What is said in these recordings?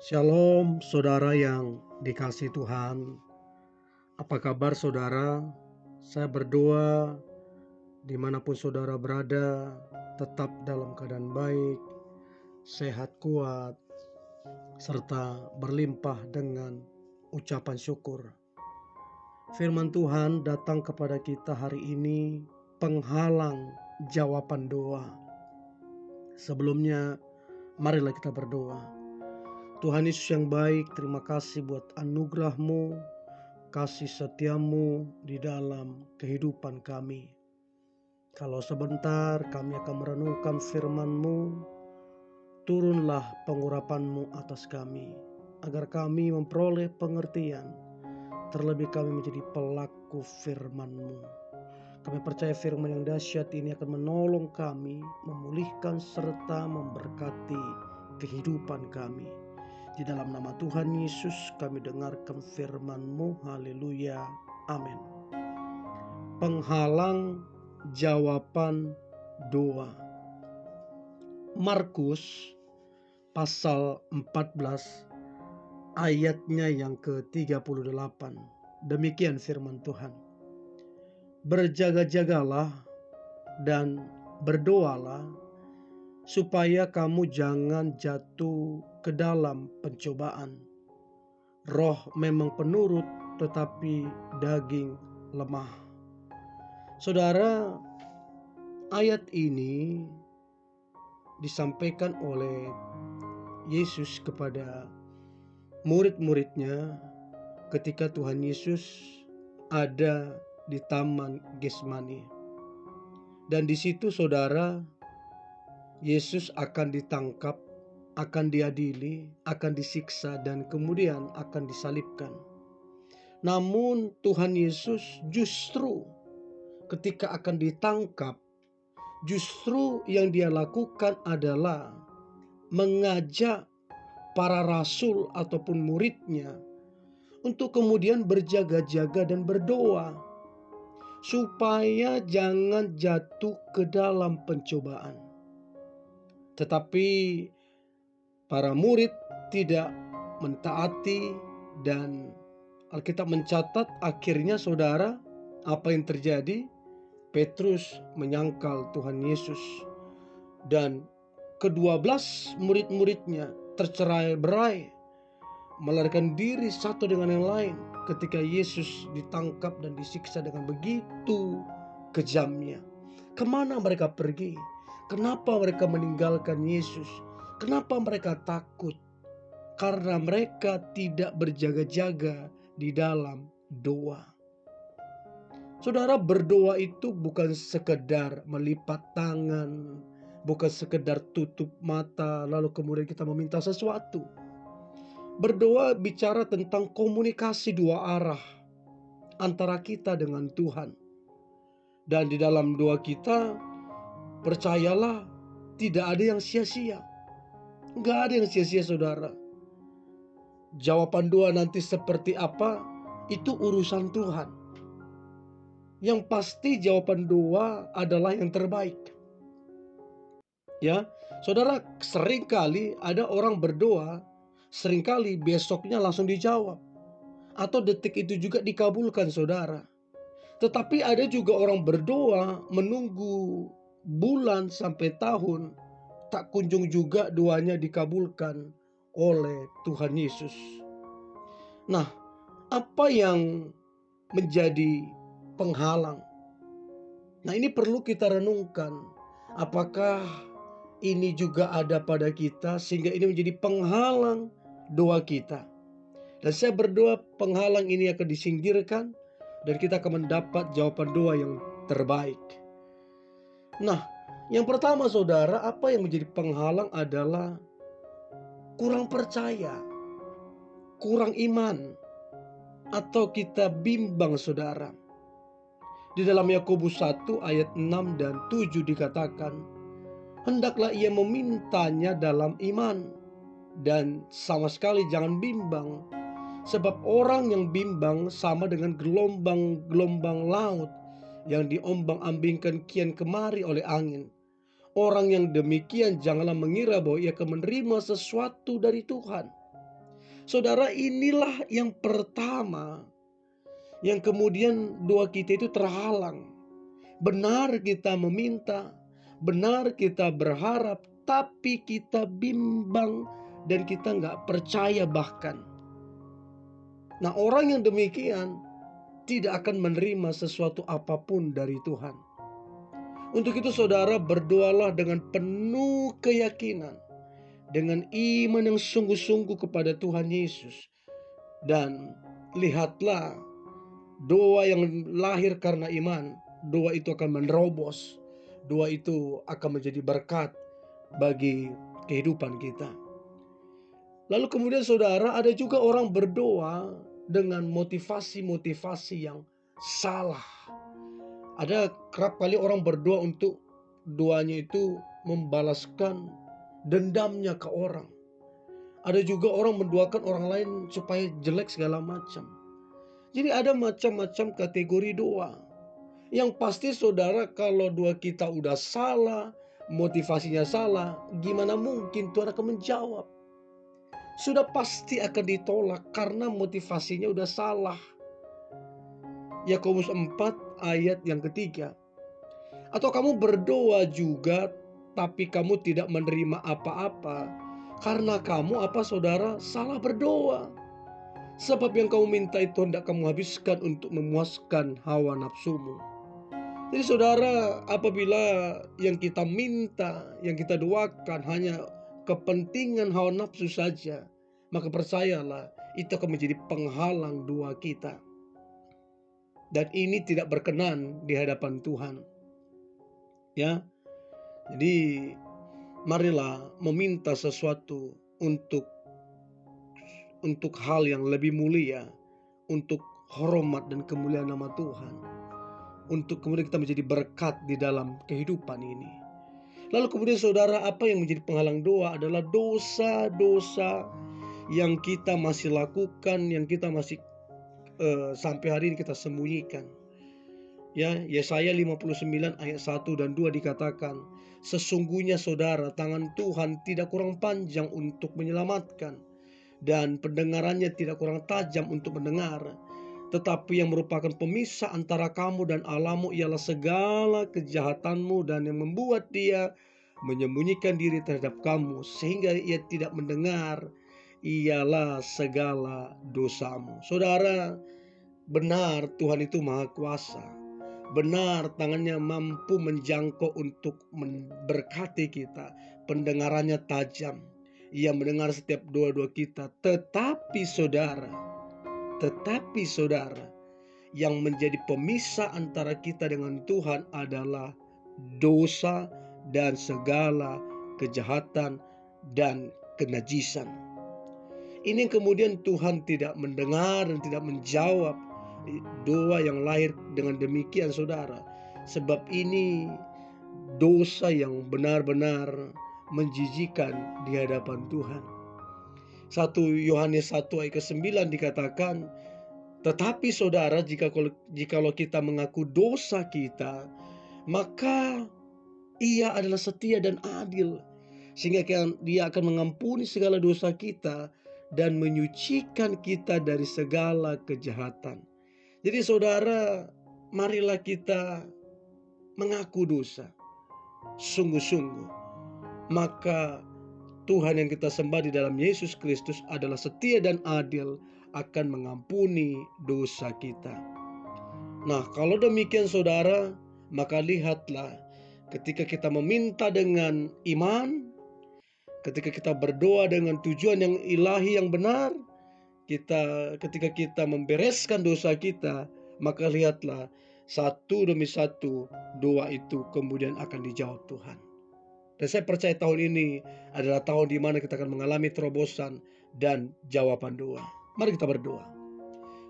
Shalom saudara yang dikasihi Tuhan. Apa kabar saudara? Saya berdoa dimanapun saudara berada tetap dalam keadaan baik, sehat kuat, serta berlimpah dengan ucapan syukur. Firman Tuhan datang kepada kita hari ini, penghalang jawaban doa. Sebelumnya marilah kita berdoa. Tuhan Yesus yang baik, terima kasih buat anugerah-Mu, kasih setia-Mu di dalam kehidupan kami. Kalau sebentar kami akan merenungkan firman-Mu, turunlah pengurapan-Mu atas kami, agar kami memperoleh pengertian, terlebih kami menjadi pelaku firman-Mu. Kami percaya firman yang dahsyat ini akan menolong kami, memulihkan serta memberkati kehidupan kami. Di dalam nama Tuhan Yesus kami dengarkan firman-Mu. Haleluya. Amin. Penghalang jawaban doa. Markus pasal 14 ayatnya yang ke-38. Demikian firman Tuhan. Berjaga-jagalah dan berdoalah supaya kamu jangan jatuh ke dalam pencobaan. Roh memang penurut, tetapi daging lemah. Saudara, ayat ini disampaikan oleh Yesus kepada murid-muridnya ketika Tuhan Yesus ada di Taman Getsemani. Dan di situ saudara, Yesus akan ditangkap, akan diadili, akan disiksa, dan kemudian akan disalibkan. Namun Tuhan Yesus justru ketika akan ditangkap, justru yang dia lakukan adalah mengajak para rasul ataupun muridnya untuk kemudian berjaga-jaga dan berdoa supaya jangan jatuh ke dalam pencobaan. Tetapi para murid tidak mentaati, dan Alkitab mencatat akhirnya saudara, apa yang terjadi? Petrus menyangkal Tuhan Yesus dan ke-12 murid-muridnya tercerai-berai, melarikan diri satu dengan yang lain ketika Yesus ditangkap dan disiksa dengan begitu kejamnya. Kemana mereka pergi? Kenapa mereka meninggalkan Yesus? Kenapa mereka takut? Karena mereka tidak berjaga-jaga di dalam doa. Saudara, berdoa itu bukan sekedar melipat tangan, bukan sekedar tutup mata lalu kemudian kita meminta sesuatu. Berdoa bicara tentang komunikasi dua arah antara kita dengan Tuhan. Dan di dalam doa kita, percayalah, tidak ada yang sia-sia. Nggak ada yang sia-sia saudara. Jawaban doa nanti seperti apa, itu urusan Tuhan. Yang pasti jawaban doa adalah yang terbaik. Ya, saudara, seringkali ada orang berdoa, seringkali besoknya langsung dijawab. Atau detik itu juga dikabulkan saudara. Tetapi ada juga orang berdoa menunggu bulan sampai tahun, tak kunjung juga doanya dikabulkan oleh Tuhan Yesus. Nah, apa yang menjadi penghalang? Nah, ini perlu kita renungkan. Apakah ini juga ada pada kita sehingga ini menjadi penghalang doa kita? Dan saya berdoa penghalang ini akan disingkirkan dan kita akan mendapat jawaban doa yang terbaik. Nah, yang pertama saudara, apa yang menjadi penghalang adalah kurang percaya, kurang iman, atau kita bimbang saudara. Di dalam Yakobus 1 ayat 6 dan 7 dikatakan, hendaklah ia memintanya dalam iman dan sama sekali jangan bimbang. Sebab orang yang bimbang sama dengan gelombang-gelombang laut yang diombang-ambingkan kian kemari oleh angin. Orang yang demikian janganlah mengira bahwa ia akan menerima sesuatu dari Tuhan. Saudara, inilah yang pertama yang kemudian doa kita itu terhalang. Benar kita meminta, benar kita berharap, tapi kita bimbang dan kita nggak percaya bahkan. Nah, orang yang demikian tidak akan menerima sesuatu apapun dari Tuhan. Untuk itu saudara, berdoalah dengan penuh keyakinan, dengan iman yang sungguh-sungguh kepada Tuhan Yesus. Dan lihatlah, doa yang lahir karena iman, doa itu akan menerobos. Doa itu akan menjadi berkat bagi kehidupan kita. Lalu kemudian saudara, ada juga orang berdoa dengan motivasi-motivasi yang salah. Ada kerap kali orang berdoa untuk doanya itu membalaskan dendamnya ke orang. Ada juga orang mendoakan orang lain supaya jelek segala macam. Jadi ada macam-macam kategori doa. Yang pasti saudara, kalau doa kita udah salah, motivasinya salah, gimana mungkin Tuhan akan menjawab? Sudah pasti akan ditolak karena motivasinya udah salah. Yakobus 4 ayat yang ketiga. Atau kamu berdoa juga tapi kamu tidak menerima apa-apa karena kamu saudara salah berdoa. Sebab yang kamu minta itu hendak kamu habiskan untuk memuaskan hawa nafsumu. Jadi saudara, apabila yang kita minta, yang kita doakan hanya kepentingan hawa nafsu saja, maka percayalah itu akan menjadi penghalang doa kita. Dan ini tidak berkenan di hadapan Tuhan. Ya. Jadi marilah meminta sesuatu untuk hal yang lebih mulia, untuk hormat dan kemuliaan nama Tuhan. Untuk kemudian kita menjadi berkat di dalam kehidupan ini. Lalu kemudian saudara, apa yang menjadi penghalang doa adalah dosa-dosa yang kita masih lakukan, yang kita masih sampai hari ini kita sembunyikan. Ya, Yesaya 59 ayat 1 dan 2 dikatakan, sesungguhnya saudara, tangan Tuhan tidak kurang panjang untuk menyelamatkan, dan pendengarannya tidak kurang tajam untuk mendengar. Tetapi yang merupakan pemisah antara kamu dan Allahmu ialah segala kejahatanmu, dan yang membuat dia menyembunyikan diri terhadap kamu sehingga ia tidak mendengar ialah segala dosamu. Saudara, benar Tuhan itu maha kuasa. Benar tangannya mampu menjangkau untuk memberkati kita. Pendengarannya tajam. Ia mendengar setiap doa-doa kita. Tetapi saudara, yang menjadi pemisah antara kita dengan Tuhan adalah dosa dan segala kejahatan dan kenajisan. Ini kemudian Tuhan tidak mendengar dan tidak menjawab doa yang lahir dengan demikian saudara. Sebab ini dosa yang benar-benar menjijikan di hadapan Tuhan. 1 Yohanes 1 ayat ke-9 dikatakan, tetapi saudara, jikalau kita mengaku dosa kita, maka Ia adalah setia dan adil, sehingga Dia akan mengampuni segala dosa kita dan menyucikan kita dari segala kejahatan. Jadi saudara, marilah kita mengaku dosa sungguh-sungguh. Maka Tuhan yang kita sembah di dalam Yesus Kristus adalah setia dan adil, akan mengampuni dosa kita. Nah, kalau demikian saudara, maka lihatlah, ketika kita meminta dengan iman, ketika kita berdoa dengan tujuan yang ilahi yang benar, ketika kita membereskan dosa kita, maka lihatlah, satu demi satu doa itu kemudian akan dijawab Tuhan. Dan saya percaya tahun ini adalah tahun di mana kita akan mengalami terobosan dan jawaban doa. Mari kita berdoa.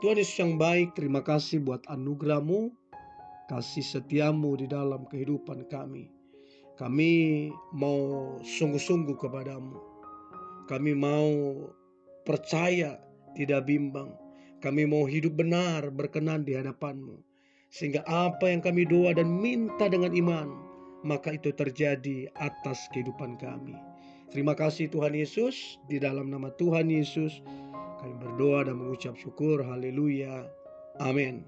Tuhan Yesus yang baik, terima kasih buat anugerah-Mu, kasih setia-Mu di dalam kehidupan kami. Kami mau sungguh-sungguh kepadamu. Kami mau percaya, tidak bimbang. Kami mau hidup benar, berkenan di hadapan-Mu. Sehingga apa yang kami doa dan minta dengan iman, maka itu terjadi atas kehidupan kami. Terima kasih Tuhan Yesus, di dalam nama Tuhan Yesus Kami berdoa dan mengucap syukur. Haleluya. Amin.